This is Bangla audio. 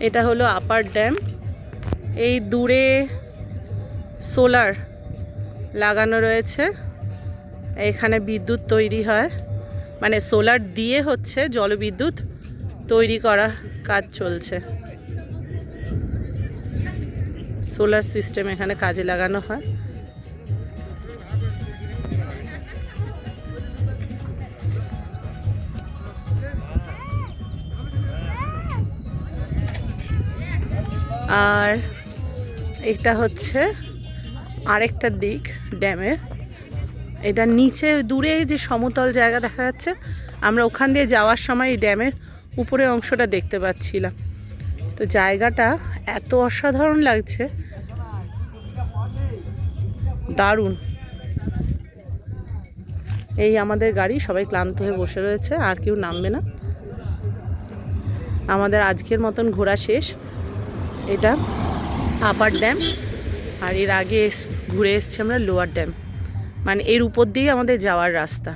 এটা হলো আপার ড্যাম। এই দূরে সোলার লাগানো রয়েছে, এখানে বিদ্যুৎ তৈরি হয়, মানে সোলার দিয়ে হচ্ছে জলবিদ্যুৎ তৈরি করা কাজ চলছে। সোলার সিস্টেম এখানে কাজে লাগানো হয়। আর এটা হচ্ছে আরেকটা দিক ড্যামের। এটা নিচে দূরে যে সমতল জায়গা দেখা যাচ্ছে, আমরা ওখান দিয়ে যাওয়ার সময় এই ড্যামের উপরে অংশটা দেখতে পাচ্ছিলাম। তো জায়গাটা এত অসাধারণ লাগছে, দারুণ। এই আমাদের গাড়ি, সবাই ক্লান্ত হয়ে বসে রয়েছে, আর কেউ নামবে না। আমাদের আজকের মতন ঘোরা শেষ। এটা আপার ড্যাম, আর এর আগে ঘুরে এসছি আমরা লোয়ার ড্যাম, মানে এর উপর দিয়েই আমাদের যাওয়ার রাস্তা।